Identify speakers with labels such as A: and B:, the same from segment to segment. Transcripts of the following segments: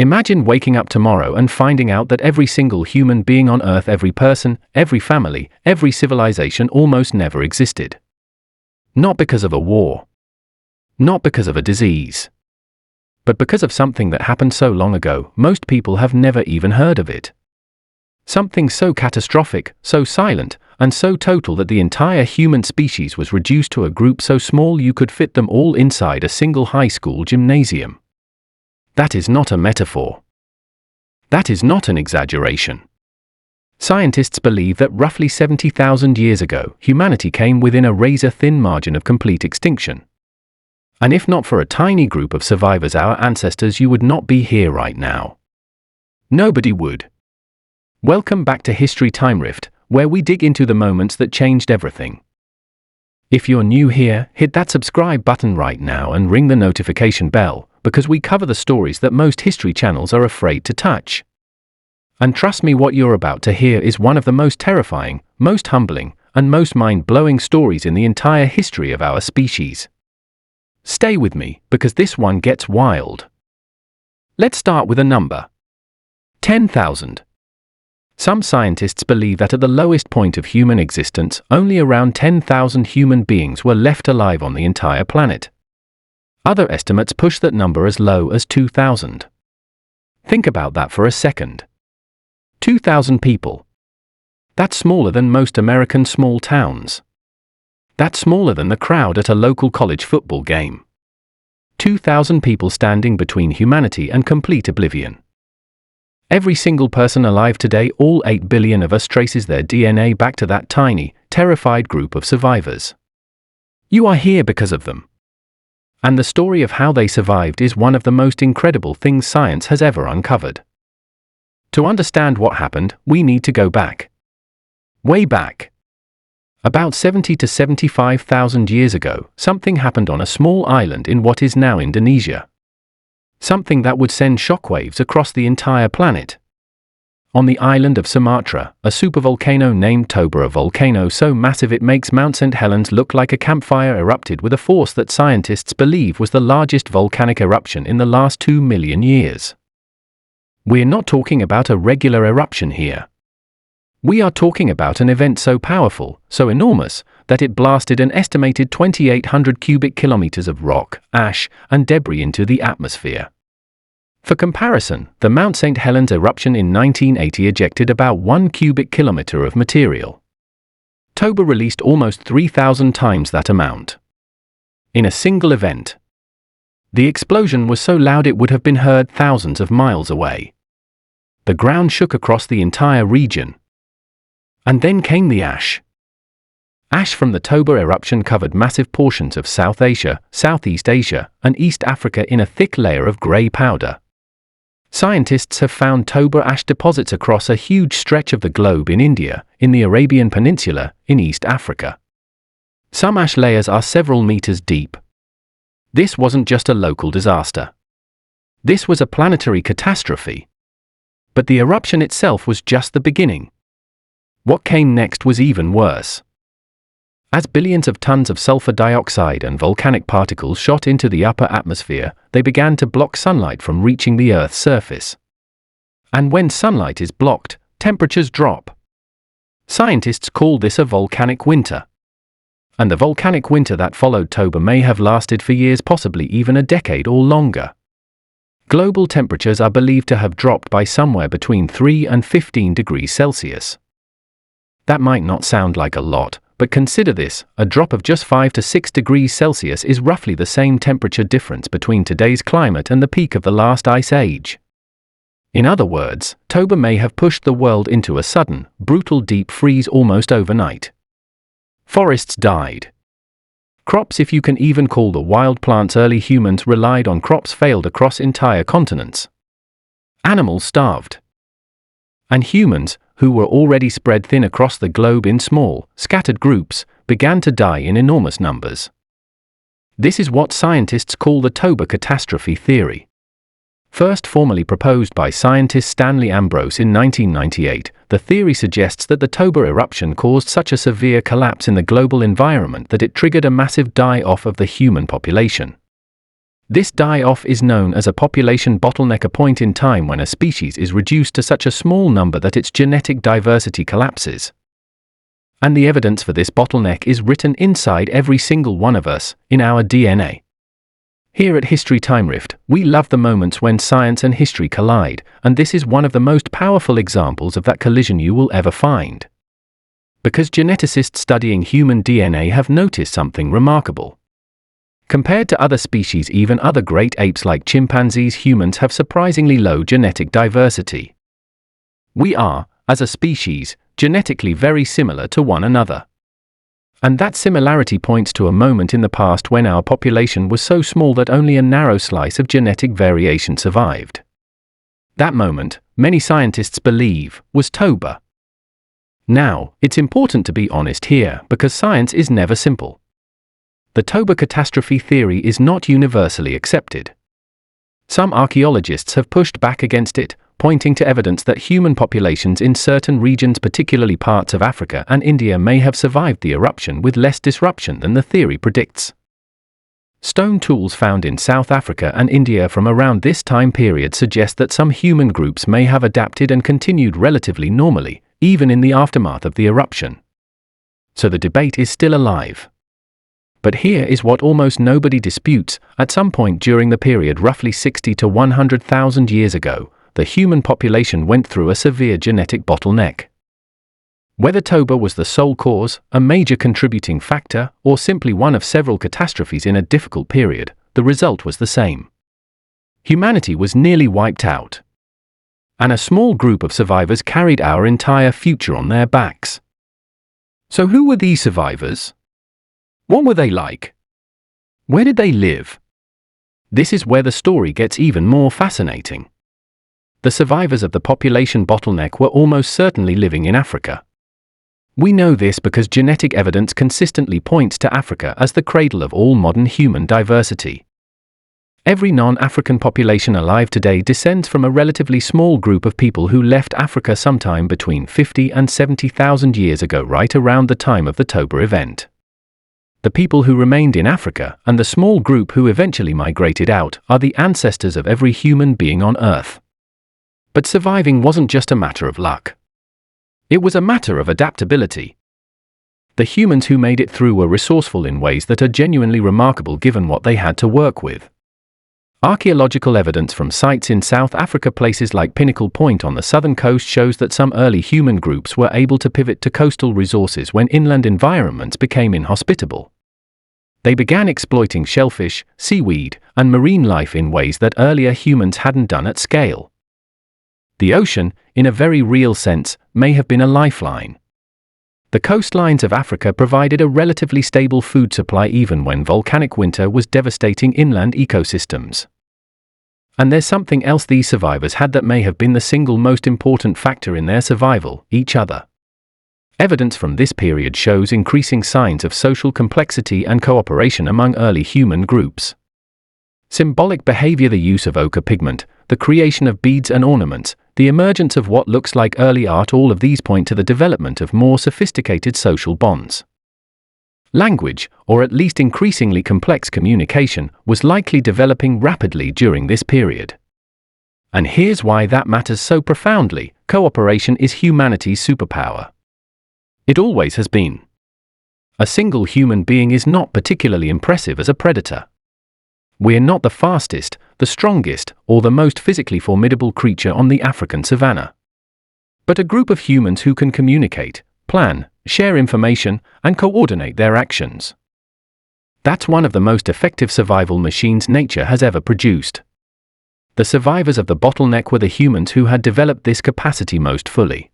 A: Imagine waking up tomorrow and finding out that every single human being on Earth, every person, every family, every civilization almost never existed. Not because of a war. Not because of a disease. But because of something that happened so long ago, most people have never even heard of it. Something so catastrophic, so silent, and so total that the entire human species was reduced to a group so small you could fit them all inside a single high school gymnasium. That is not a metaphor. That is not an exaggeration. Scientists believe that roughly 70,000 years ago, humanity came within a razor-thin margin of complete extinction. And if not for a tiny group of survivors, our ancestors, you would not be here right now. Nobody would. Welcome back to History TimeRift, where we dig into the moments that changed everything. If you're new here, hit that subscribe button right now and ring the notification bell, because we cover the stories that most history channels are afraid to touch. And trust me, what you're about to hear is one of the most terrifying, most humbling, and most mind-blowing stories in the entire history of our species. Stay with me, because this one gets wild. Let's start with a number. 10,000. Some scientists believe that at the lowest point of human existence, only around 10,000 human beings were left alive on the entire planet. Other estimates push that number as low as 2,000. Think about that for a second. 2,000 people. That's smaller than most American small towns. That's smaller than the crowd at a local college football game. 2,000 people standing between humanity and complete oblivion. Every single person alive today, all 8 billion of us, traces their DNA back to that tiny, terrified group of survivors. You are here because of them. And the story of how they survived is one of the most incredible things science has ever uncovered. To understand what happened, we need to go back. Way back. About 70 to 75,000 years ago, something happened on a small island in what is now Indonesia. Something that would send shockwaves across the entire planet. On the island of Sumatra, a supervolcano named Toba, a volcano so massive it makes Mount St. Helens look like a campfire, erupted with a force that scientists believe was the largest volcanic eruption in the last 2 million years. We're not talking about a regular eruption here. We are talking about an event so powerful, so enormous, that it blasted an estimated 2,800 cubic kilometers of rock, ash, and debris into the atmosphere. For comparison, the Mount St. Helens eruption in 1980 ejected about 1 cubic kilometer of material. Toba released almost 3,000 times that amount. In a single event. The explosion was so loud it would have been heard thousands of miles away. The ground shook across the entire region. And then came the ash. Ash from the Toba eruption covered massive portions of South Asia, Southeast Asia, and East Africa in a thick layer of grey powder. Scientists have found Toba ash deposits across a huge stretch of the globe in India, in the Arabian Peninsula, in East Africa. Some ash layers are several meters deep. This wasn't just a local disaster. This was a planetary catastrophe. But the eruption itself was just the beginning. What came next was even worse. As billions of tons of sulfur dioxide and volcanic particles shot into the upper atmosphere, they began to block sunlight from reaching the Earth's surface. And when sunlight is blocked, temperatures drop. Scientists call this a volcanic winter. And the volcanic winter that followed Toba may have lasted for years, possibly even a decade or longer. Global temperatures are believed to have dropped by somewhere between 3 and 15 degrees Celsius. That might not sound like a lot, but consider this: a drop of just 5 to 6 degrees Celsius is roughly the same temperature difference between today's climate and the peak of the last ice age. In other words, Toba may have pushed the world into a sudden, brutal deep freeze almost overnight. Forests died. Crops, if you can even call the wild plants early humans relied on crops, failed across entire continents. Animals starved. And humans, who were already spread thin across the globe in small, scattered groups, began to die in enormous numbers. This is what scientists call the Toba catastrophe theory. First formally proposed by scientist Stanley Ambrose in 1998, the theory suggests that the Toba eruption caused such a severe collapse in the global environment that it triggered a massive die-off of the human population. This die-off is known as a population bottleneck, a point in time when a species is reduced to such a small number that its genetic diversity collapses. And the evidence for this bottleneck is written inside every single one of us, in our DNA. Here at History TimeRift, we love the moments when science and history collide, and this is one of the most powerful examples of that collision you will ever find. Because geneticists studying human DNA have noticed something remarkable. Compared to other species, even other great apes like chimpanzees, humans have surprisingly low genetic diversity. We are, as a species, genetically very similar to one another. And that similarity points to a moment in the past when our population was so small that only a narrow slice of genetic variation survived. That moment, many scientists believe, was Toba. Now, it's important to be honest here, because science is never simple. The Toba catastrophe theory is not universally accepted. Some archaeologists have pushed back against it, pointing to evidence that human populations in certain regions, particularly parts of Africa and India, may have survived the eruption with less disruption than the theory predicts. Stone tools found in South Africa and India from around this time period suggest that some human groups may have adapted and continued relatively normally, even in the aftermath of the eruption. So the debate is still alive. But here is what almost nobody disputes: at some point during the period roughly 60 to 100,000 years ago, the human population went through a severe genetic bottleneck. Whether Toba was the sole cause, a major contributing factor, or simply one of several catastrophes in a difficult period, the result was the same. Humanity was nearly wiped out. And a small group of survivors carried our entire future on their backs. So who were these survivors? What were they like? Where did they live? This is where the story gets even more fascinating. The survivors of the population bottleneck were almost certainly living in Africa. We know this because genetic evidence consistently points to Africa as the cradle of all modern human diversity. Every non-African population alive today descends from a relatively small group of people who left Africa sometime between 50 and 70,000 years ago, right around the time of the Toba event. The people who remained in Africa, and the small group who eventually migrated out, are the ancestors of every human being on Earth. But surviving wasn't just a matter of luck. It was a matter of adaptability. The humans who made it through were resourceful in ways that are genuinely remarkable given what they had to work with. Archaeological evidence from sites in South Africa, places like Pinnacle Point on the southern coast, shows that some early human groups were able to pivot to coastal resources when inland environments became inhospitable. They began exploiting shellfish, seaweed, and marine life in ways that earlier humans hadn't done at scale. The ocean, in a very real sense, may have been a lifeline. The coastlines of Africa provided a relatively stable food supply even when volcanic winter was devastating inland ecosystems. And there's something else these survivors had that may have been the single most important factor in their survival: each other. Evidence from this period shows increasing signs of social complexity and cooperation among early human groups. Symbolic behavior, the use of ochre pigment, the creation of beads and ornaments, the emergence of what looks like early art, all of these point to the development of more sophisticated social bonds. Language, or at least increasingly complex communication, was likely developing rapidly during this period. And here's why that matters so profoundly: cooperation is humanity's superpower. It always has been. A single human being is not particularly impressive as a predator. We're not the fastest, the strongest, or the most physically formidable creature on the African savanna. But a group of humans who can communicate, plan, share information, and coordinate their actions. That's one of the most effective survival machines nature has ever produced. The survivors of the bottleneck were the humans who had developed this capacity most fully.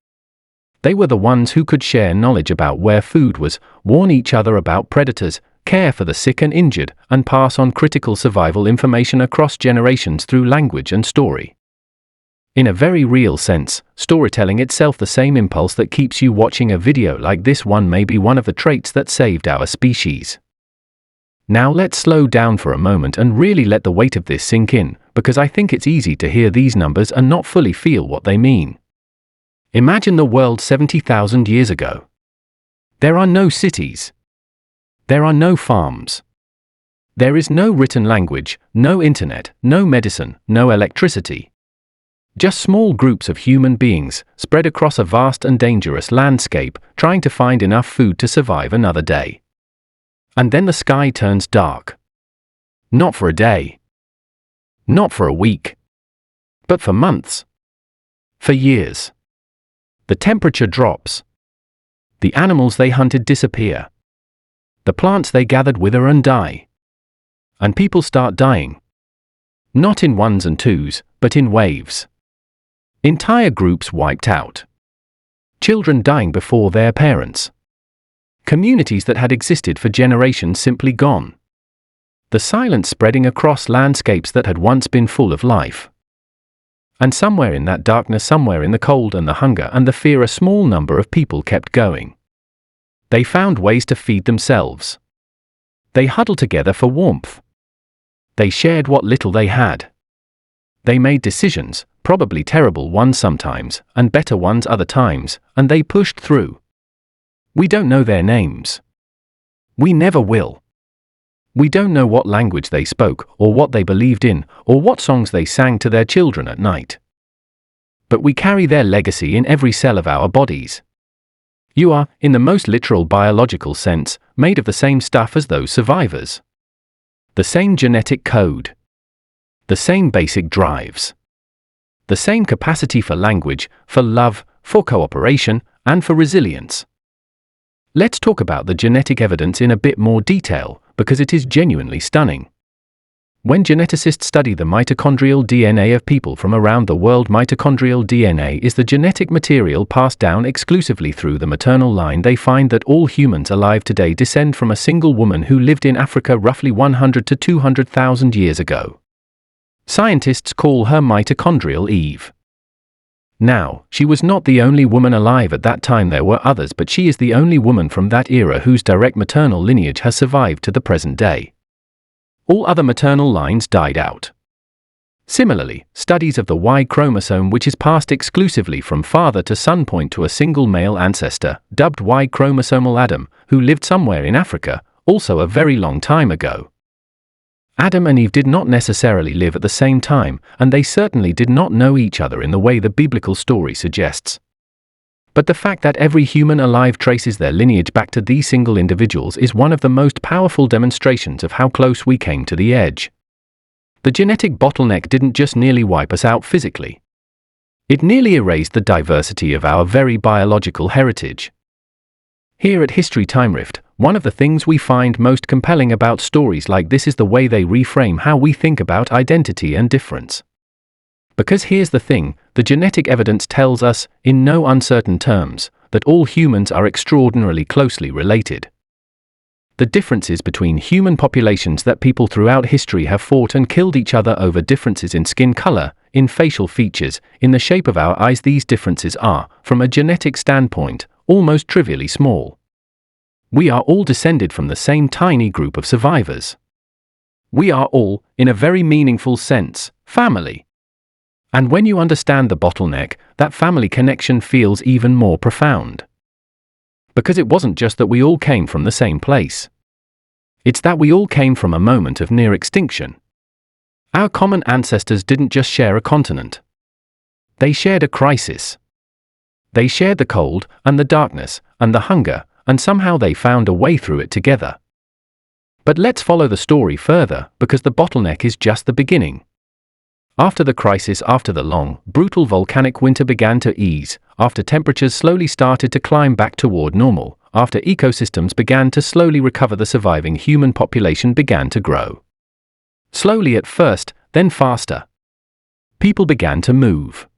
A: They were the ones who could share knowledge about where food was, warn each other about predators, care for the sick and injured, and pass on critical survival information across generations through language and story. In a very real sense, storytelling itself, the same impulse that keeps you watching a video like this one, may be one of the traits that saved our species. Now let's slow down for a moment and really let the weight of this sink in, because I think it's easy to hear these numbers and not fully feel what they mean. Imagine the world 70,000 years ago. There are no cities. There are no farms. There is no written language, no internet, no medicine, no electricity. Just small groups of human beings, spread across a vast and dangerous landscape, trying to find enough food to survive another day. And then the sky turns dark. Not for a day. Not for a week. But for months. For years. The temperature drops. The animals they hunted disappear. The plants they gathered wither and die. And people start dying. Not in ones and twos, but in waves. Entire groups wiped out. Children dying before their parents. Communities that had existed for generations simply gone. The silence spreading across landscapes that had once been full of life. And somewhere in that darkness, somewhere in the cold and the hunger and the fear, a small number of people kept going. They found ways to feed themselves. They huddled together for warmth. They shared what little they had. They made decisions, probably terrible ones sometimes, and better ones other times, and they pushed through. We don't know their names. We never will. We don't know what language they spoke, or what they believed in, or what songs they sang to their children at night. But we carry their legacy in every cell of our bodies. You are, in the most literal biological sense, made of the same stuff as those survivors. The same genetic code. The same basic drives. The same capacity for language, for love, for cooperation, and for resilience. Let's talk about the genetic evidence in a bit more detail, because it is genuinely stunning. When geneticists study the mitochondrial DNA of people from around the world, mitochondrial DNA is the genetic material passed down exclusively through the maternal line. They find that all humans alive today descend from a single woman who lived in Africa roughly 100 to 200,000 years ago. Scientists call her mitochondrial Eve. Now, she was not the only woman alive at that time. There were others, but she is the only woman from that era whose direct maternal lineage has survived to the present day. All other maternal lines died out. Similarly, studies of the Y chromosome, which is passed exclusively from father to son, point to a single male ancestor, dubbed Y chromosomal Adam, who lived somewhere in Africa, also a very long time ago. Adam and Eve did not necessarily live at the same time, and they certainly did not know each other in the way the biblical story suggests. But the fact that every human alive traces their lineage back to these single individuals is one of the most powerful demonstrations of how close we came to the edge. The genetic bottleneck didn't just nearly wipe us out physically. It nearly erased the diversity of our very biological heritage. Here at History TimeRift, one of the things we find most compelling about stories like this is the way they reframe how we think about identity and difference. Because here's the thing, the genetic evidence tells us, in no uncertain terms, that all humans are extraordinarily closely related. The differences between human populations, that people throughout history have fought and killed each other over, differences in skin color, in facial features, in the shape of our eyes, these differences are, from a genetic standpoint, almost trivially small. We are all descended from the same tiny group of survivors. We are all, in a very meaningful sense, family. And when you understand the bottleneck, that family connection feels even more profound. Because it wasn't just that we all came from the same place. It's that we all came from a moment of near extinction. Our common ancestors didn't just share a continent. They shared a crisis. They shared the cold, and the darkness, and the hunger, and somehow they found a way through it together. But let's follow the story further, because the bottleneck is just the beginning. After the crisis, after the long, brutal volcanic winter began to ease, after temperatures slowly started to climb back toward normal, after ecosystems began to slowly recover, the surviving human population began to grow. Slowly at first, then faster. People began to move.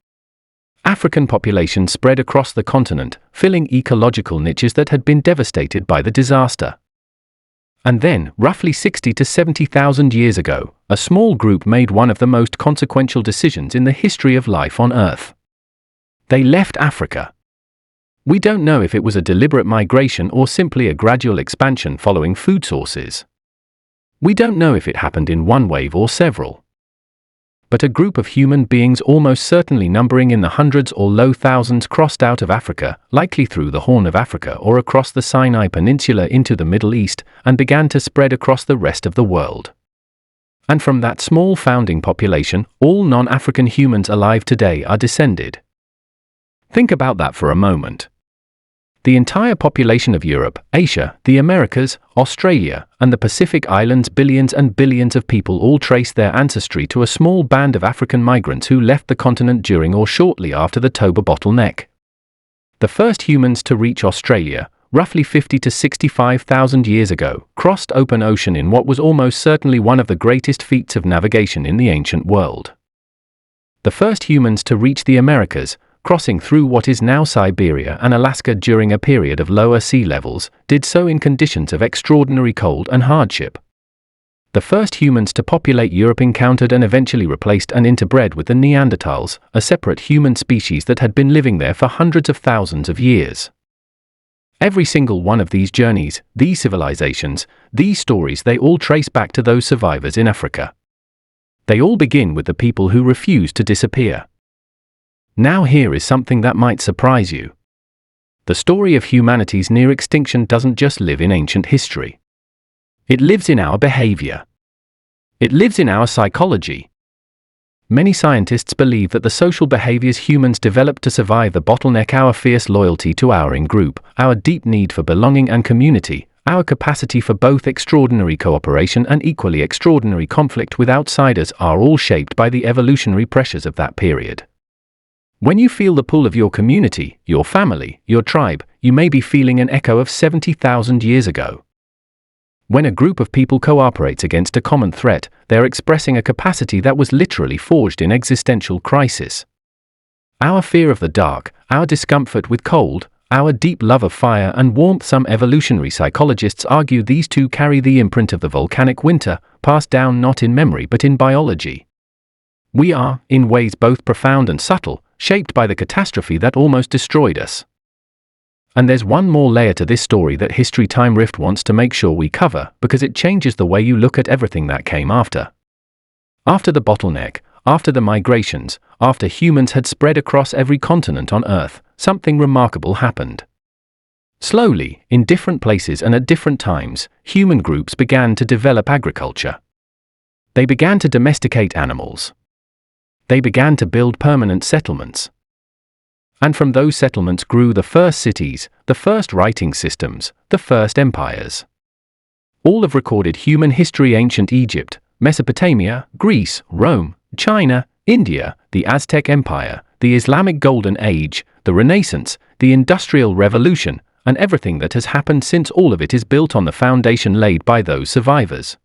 A: African populations spread across the continent, filling ecological niches that had been devastated by the disaster. And then, roughly 60 to 70,000 years ago, a small group made one of the most consequential decisions in the history of life on Earth. They left Africa. We don't know if it was a deliberate migration or simply a gradual expansion following food sources. We don't know if it happened in one wave or several. but a group of human beings almost certainly numbering in the hundreds or low thousands crossed out of Africa, likely through the Horn of Africa or across the Sinai Peninsula into the Middle East, and began to spread across the rest of the world. And from that small founding population, all non-African humans alive today are descended. Think about that for a moment. The entire population of Europe, Asia, the Americas, Australia, and the Pacific Islands, billions and billions of people all trace their ancestry to a small band of African migrants who left the continent during or shortly after the Toba bottleneck. The first humans to reach Australia, roughly 50 to 65,000 years ago, crossed open ocean in what was almost certainly one of the greatest feats of navigation in the ancient world. The first humans to reach the Americas, crossing through what is now Siberia and Alaska during a period of lower sea levels, did so in conditions of extraordinary cold and hardship. The first humans to populate Europe encountered and eventually replaced and interbred with the Neanderthals, a separate human species that had been living there for hundreds of thousands of years. Every single one of these journeys, these civilizations, these stories, they all trace back to those survivors in Africa. They all begin with the people who refused to disappear. Now here is something that might surprise you. The story of humanity's near extinction doesn't just live in ancient history. It lives in our behavior. It lives in our psychology. Many scientists believe that the social behaviors humans developed to survive the bottleneck, our fierce loyalty to our in-group, our deep need for belonging and community, our capacity for both extraordinary cooperation and equally extraordinary conflict with outsiders, are all shaped by the evolutionary pressures of that period. When you feel the pull of your community, your family, your tribe, you may be feeling an echo of 70,000 years ago. When a group of people cooperates against a common threat, they're expressing a capacity that was literally forged in existential crisis. Our fear of the dark, our discomfort with cold, our deep love of fire and warmth. Some evolutionary psychologists argue these two carry the imprint of the volcanic winter, passed down not in memory but in biology. We are, in ways both profound and subtle, shaped by the catastrophe that almost destroyed us. And there's one more layer to this story that History TimeRift wants to make sure we cover, because it changes the way you look at everything that came after. After the bottleneck, after the migrations, after humans had spread across every continent on Earth, something remarkable happened. Slowly, in different places and at different times, human groups began to develop agriculture. They began to domesticate animals. They began to build permanent settlements. And from those settlements grew the first cities, the first writing systems, the first empires. All of recorded human history: ancient Egypt, Mesopotamia, Greece, Rome, China, India, the Aztec Empire, the Islamic Golden Age, the Renaissance, the Industrial Revolution, and everything that has happened since, all of it is built on the foundation laid by those survivors.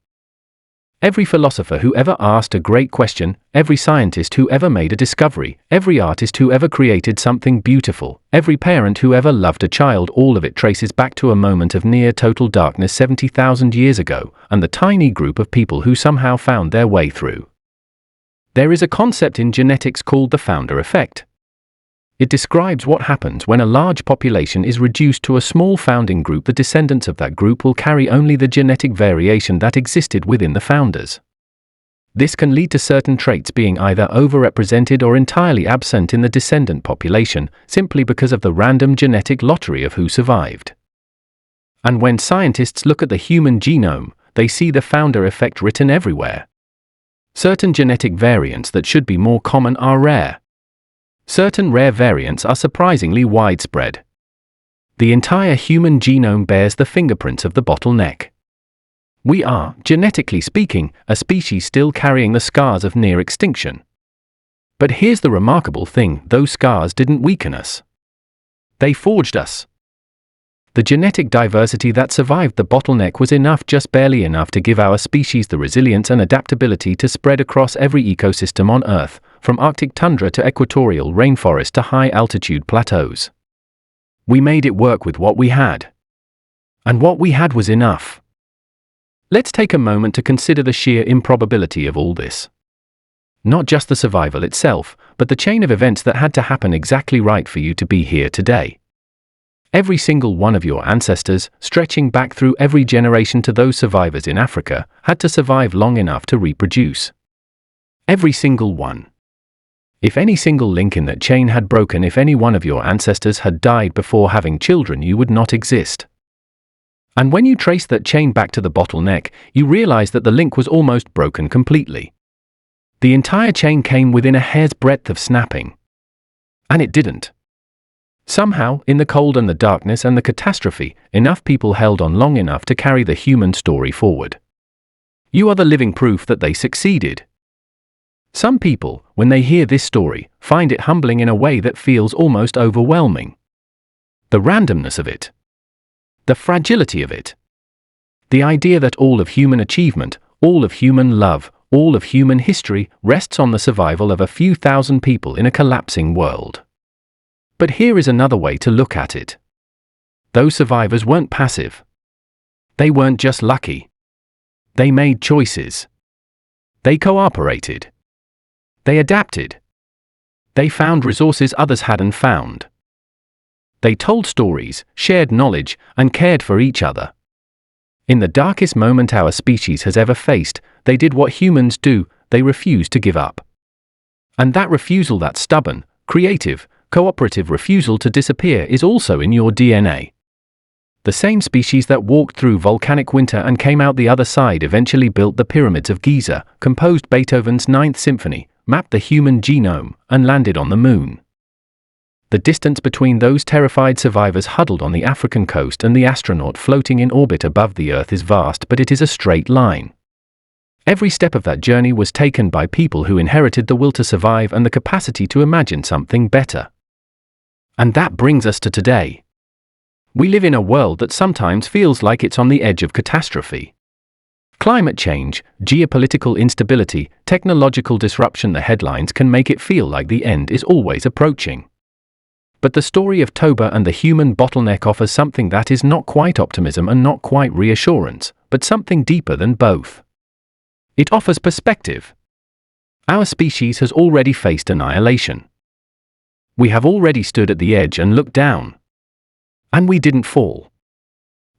A: Every philosopher who ever asked a great question, every scientist who ever made a discovery, every artist who ever created something beautiful, every parent who ever loved a child, all of it traces back to a moment of near total darkness 70,000 years ago, and the tiny group of people who somehow found their way through. There is a concept in genetics called the founder effect. It describes what happens when a large population is reduced to a small founding group. The descendants of that group will carry only the genetic variation that existed within the founders. This can lead to certain traits being either overrepresented or entirely absent in the descendant population, simply because of the random genetic lottery of who survived. And when scientists look at the human genome, they see the founder effect written everywhere. Certain genetic variants that should be more common are rare. Certain rare variants are surprisingly widespread. The entire human genome bears the fingerprints of the bottleneck. We are, genetically speaking, a species still carrying the scars of near extinction. But here's the remarkable thing: those scars didn't weaken us. They forged us. The genetic diversity that survived the bottleneck was enough, just barely enough, to give our species the resilience and adaptability to spread across every ecosystem on Earth, from Arctic tundra to equatorial rainforest to high-altitude plateaus. We made it work with what we had. And what we had was enough. Let's take a moment to consider the sheer improbability of all this. Not just the survival itself, but the chain of events that had to happen exactly right for you to be here today. Every single one of your ancestors, stretching back through every generation to those survivors in Africa, had to survive long enough to reproduce. Every single one. If any single link in that chain had broken, if any one of your ancestors had died before having children, you would not exist. And when you trace that chain back to the bottleneck, you realize that the link was almost broken completely. The entire chain came within a hair's breadth of snapping. And it didn't. Somehow, in the cold and the darkness and the catastrophe, enough people held on long enough to carry the human story forward. You are the living proof that they succeeded. Some people, when they hear this story, find it humbling in a way that feels almost overwhelming. The randomness of it. The fragility of it. The idea that all of human achievement, all of human love, all of human history rests on the survival of a few thousand people in a collapsing world. But here is another way to look at it. Those survivors weren't passive. They weren't just lucky. They made choices. They cooperated. They adapted. They found resources others hadn't found. They told stories, shared knowledge, and cared for each other. In the darkest moment our species has ever faced, they did what humans do, they refused to give up. And that refusal, that stubborn, creative, cooperative refusal to disappear is also in your DNA. The same species that walked through volcanic winter and came out the other side eventually built the pyramids of Giza, composed Beethoven's Ninth Symphony, mapped the human genome, and landed on the moon. The distance between those terrified survivors huddled on the African coast and the astronaut floating in orbit above the Earth is vast, but it is a straight line. Every step of that journey was taken by people who inherited the will to survive and the capacity to imagine something better. And that brings us to today. We live in a world that sometimes feels like it's on the edge of catastrophe. Climate change, geopolitical instability, technological disruption, the headlines can make it feel like the end is always approaching. But the story of Toba and the human bottleneck offers something that is not quite optimism and not quite reassurance, but something deeper than both. It offers perspective. Our species has already faced annihilation. We have already stood at the edge and looked down. And we didn't fall.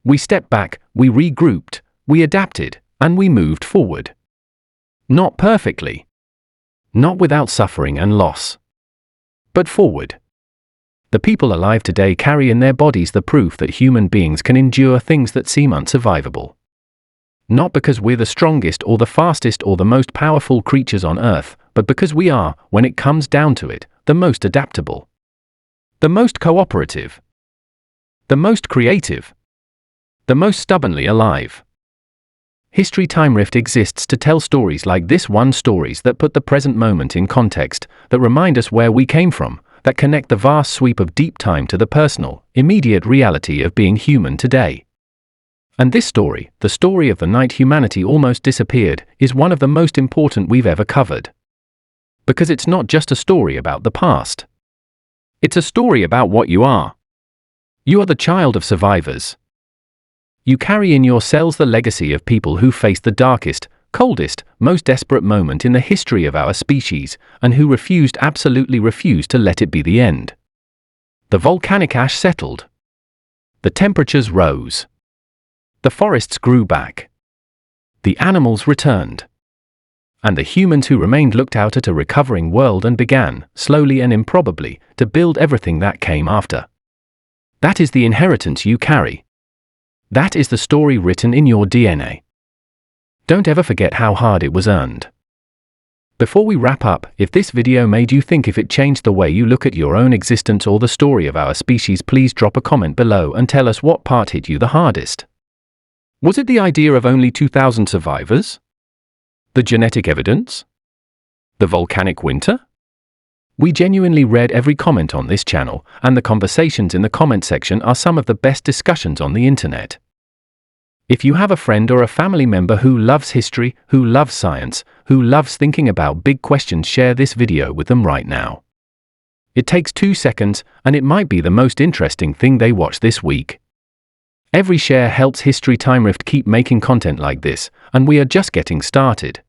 A: We stepped back, we regrouped, we adapted, and we moved forward. Not perfectly. Not without suffering and loss. But forward. The people alive today carry in their bodies the proof that human beings can endure things that seem unsurvivable. Not because we're the strongest or the fastest or the most powerful creatures on Earth, but because we are, when it comes down to it, the most adaptable. The most cooperative. The most creative. The most stubbornly alive. History TimeRift exists to tell stories like this one, stories that put the present moment in context, that remind us where we came from, that connect the vast sweep of deep time to the personal, immediate reality of being human today. And this story, the story of the night humanity almost disappeared, is one of the most important we've ever covered. Because it's not just a story about the past. It's a story about what you are. You are the child of survivors. You carry in your cells the legacy of people who faced the darkest, coldest, most desperate moment in the history of our species, and who absolutely refused to let it be the end. The volcanic ash settled. The temperatures rose. The forests grew back. The animals returned. And the humans who remained looked out at a recovering world and began, slowly and improbably, to build everything that came after. That is the inheritance you carry. That is the story written in your DNA. Don't ever forget how hard it was earned. Before we wrap up, if this video made you think, if it changed the way you look at your own existence or the story of our species, please drop a comment below and tell us what part hit you the hardest. Was it the idea of only 2,000 survivors? The genetic evidence? The volcanic winter? We genuinely read every comment on this channel, and the conversations in the comment section are some of the best discussions on the internet. If you have a friend or a family member who loves history, who loves science, who loves thinking about big questions, share this video with them right now. It takes 2 seconds, and it might be the most interesting thing they watch this week. Every share helps History TimeRift keep making content like this, and we are just getting started.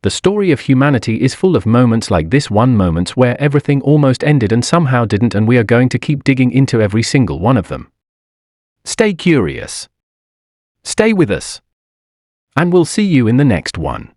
A: The story of humanity is full of moments like this one, moments where everything almost ended and somehow didn't, and we are going to keep digging into every single one of them. Stay curious. Stay with us. And we'll see you in the next one.